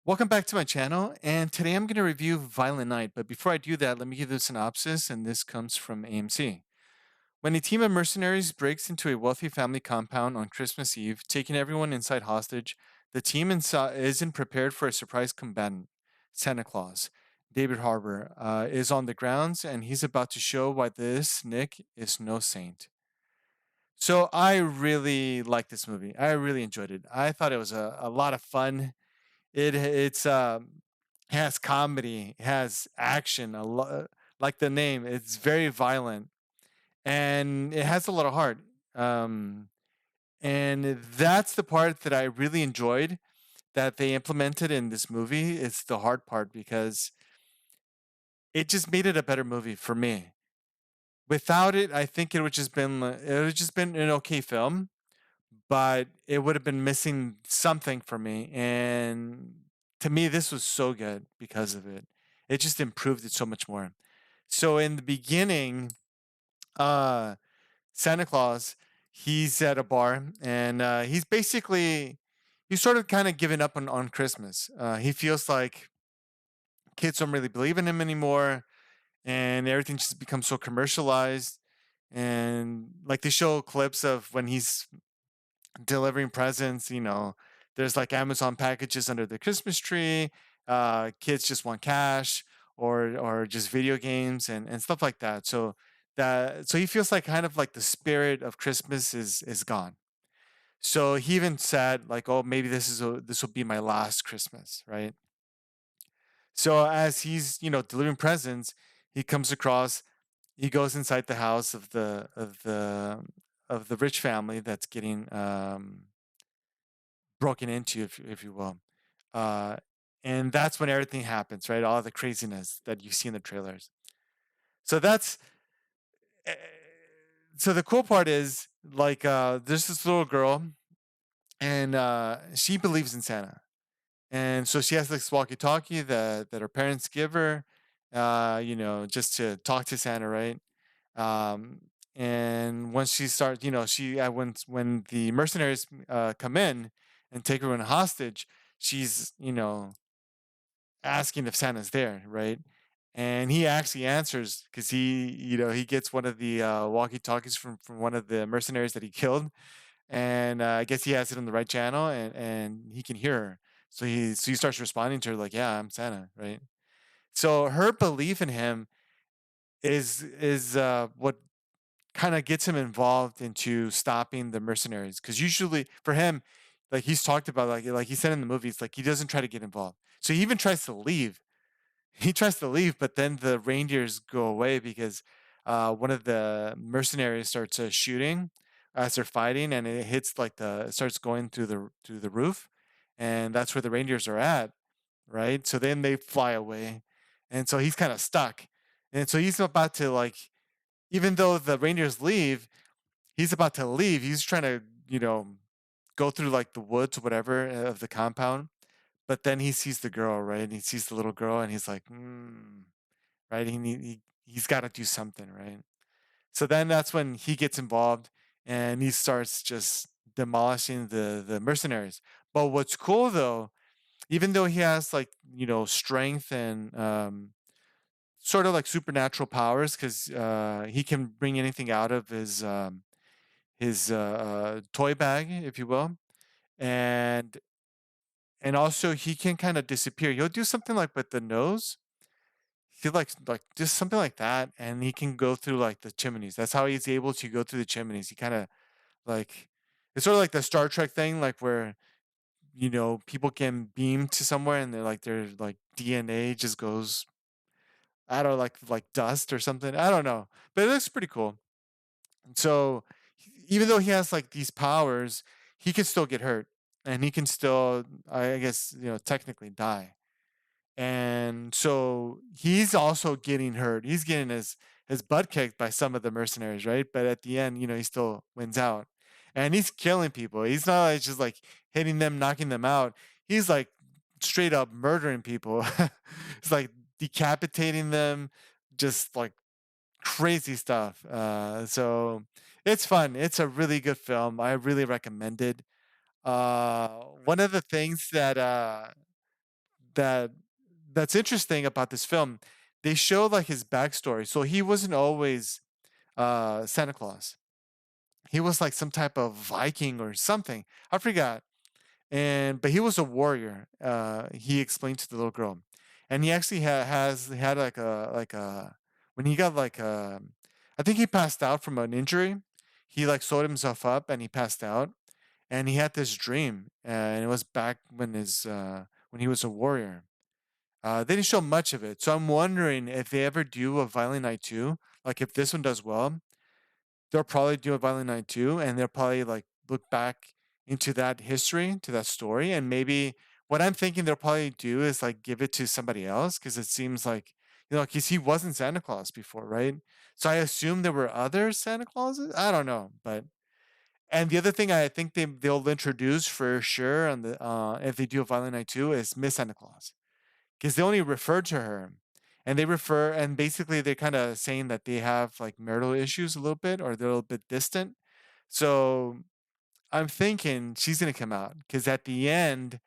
Welcome back to my channel, and today I'm going to review Violent Night. But before I do that, let me give the synopsis, and this comes from AMC. When a team of mercenaries breaks into a wealthy family compound on Christmas Eve, taking everyone inside hostage, the team isn't prepared for a surprise combatant. Santa Claus, David Harbour, is on the grounds, and he's about to show why this Nick is no saint. So I really like this movie. I really enjoyed it. I thought it was a lot of fun. It's has comedy, it has action, like the name, it's very violent, and it has a lot of heart. Um, and that's the part that I really enjoyed that they implemented in this movie. It's the hard part because it just made it a better movie for me. Without it, I think it would just been an okay film, but it would have been missing something for me. And to me, this was so good because of it. It just improved it so much more. So in the beginning, uh, Santa Claus, he's at a bar and he's sort of kind of given up on Christmas. He feels like kids don't really believe in him anymore, and everything just becomes so commercialized. And like they show clips of when he's delivering presents. There's like Amazon packages under the Christmas tree. Kids just want cash or just video games and stuff like that. So he feels like kind of like the spirit of Christmas is gone. So he even said like, oh, maybe this will be my last Christmas, right? So as he's delivering presents, he comes across he goes inside the house of the rich family that's getting broken into, if you will. Uh, and that's when everything happens, right? All the craziness that you see in the trailers. So that's eh, so the cool part is like there's this little girl, and she believes in Santa, and so she has this walkie-talkie that her parents give her, just to talk to Santa, right? Um, and once she starts, when the mercenaries come in and take her in hostage, she's asking if Santa's there, right? And he actually answers because he gets one of the walkie-talkies from one of the mercenaries that he killed, and I guess he has it on the right channel, and he can hear her. So he starts responding to her like, "Yeah, I'm Santa," right? So her belief in him is what kind of gets him involved into stopping the mercenaries. Because usually for him, like he's talked about, like he said in the movies, like he doesn't try to get involved. So he even tries to leave. He tries to leave, but then the reindeers go away because one of the mercenaries starts shooting as they're fighting, and it hits it starts going through the roof, and that's where the reindeers are at, right? So then they fly away, and so he's kind of stuck, and so he's about to even though the reindeers leave, he's about to leave. He's trying to go through like the woods or whatever of the compound, but then he sees the girl, right? And he sees the little girl, and he's like, right? He's got to do something, right? So then that's when he gets involved, and he starts just demolishing the mercenaries. But what's cool though, even though he has strength and sort of like supernatural powers, because he can bring anything out of his toy bag, if you will, and also he can kind of disappear. He'll do something like with the nose. He like just something like that, and he can go through like the chimneys. That's how he's able to go through the chimneys. He kind of like it's sort of like the Star Trek thing, like where people can beam to somewhere, and their like DNA just goes, I don't know, like dust or something. I don't know, but it looks pretty cool. So even though he has like these powers, he can still get hurt, and he can still, I guess, technically die. And so he's also getting hurt. He's getting his butt kicked by some of the mercenaries, right? But at the end, he still wins out. And he's killing people. He's not like just like hitting them, knocking them out. He's like straight up murdering people. It's like decapitating them, just like crazy stuff. So it's fun. It's a really good film. I really recommend it. One of the things that that that's interesting about this film, they show like his backstory. So he wasn't always Santa Claus. He was like some type of Viking or something. I forgot. And but he was a warrior. He explained to the little girl, and he actually has had like a when he got like I think he passed out from an injury. He like sewed himself up and he passed out, and he had this dream, and it was back when he was a warrior. They didn't show much of it, so I'm wondering if they ever do a Violent Night 2, like if this one does well, they'll probably do a Violent Night 2, and they'll probably like look back into that history, to that story, and maybe what I'm thinking they'll probably do is like give it to somebody else because it seems like because he wasn't Santa Claus before, right? So I assume there were other Santa Clauses. I don't know, but and the other thing I think they'll introduce for sure on the if they do a Violent Night 2 is Miss Santa Claus because they only refer to her and they refer and basically they're kind of saying that they have like marital issues a little bit or they're a little bit distant. So I'm thinking she's gonna come out because at the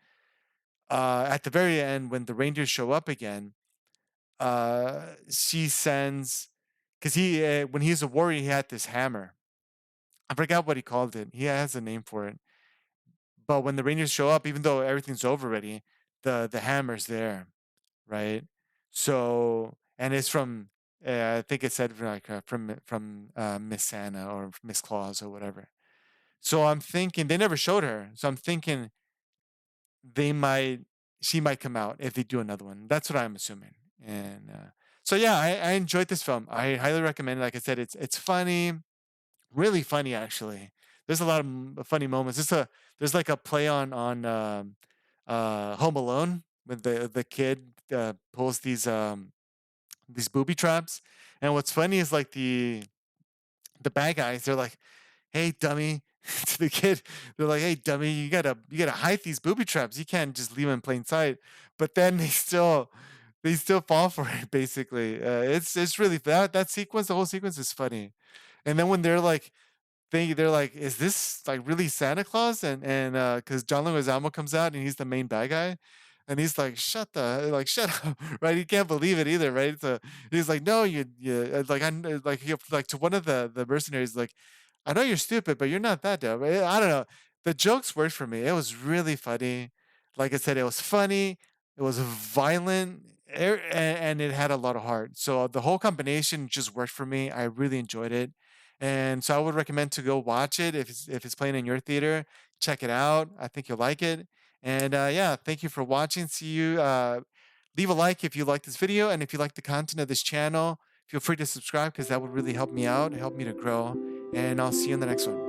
very end, when the reindeers show up again, she sends because he when he's a warrior, he had this hammer. I forgot what he called it. He has a name for it. But when the reindeers show up, even though everything's over already, the hammer's there, right? So and it's from I think it said like from Miss Santa or Miss Claus or whatever. So I'm thinking they never showed her. So I'm thinking they might she might come out if they do another one. That's what I'm assuming. And so yeah, I enjoyed this film. I highly recommend it. Like I said, it's funny, really funny actually. There's a lot of funny moments. There's like a play on Home Alone when the kid pulls these booby traps. And what's funny is like the bad guys, they're like, "Hey, dummy," to the kid. They're like, "Hey, dummy, you gotta hide these booby traps. You can't just leave them in plain sight." But then they still fall for it. Basically, it's really that sequence. The whole sequence is funny. And then when they're like, "Is this like really Santa Claus?" And because John Leguizamo comes out and he's the main bad guy, and he's like, shut up," right? He can't believe it either, right? So he's like, "No, like like to one of the mercenaries, like, I know you're stupid, but you're not that dumb." I don't know. The jokes worked for me. It was really funny. Like I said, it was funny. It was violent. And it had a lot of heart. So the whole combination just worked for me. I really enjoyed it. And so I would recommend to go watch it if it's playing in your theater. Check it out. I think you'll like it. And yeah, thank you for watching. See you. Leave a like if you like this video, and if you like the content of this channel, feel free to subscribe because that would really help me out, help me to grow. And I'll see you in the next one.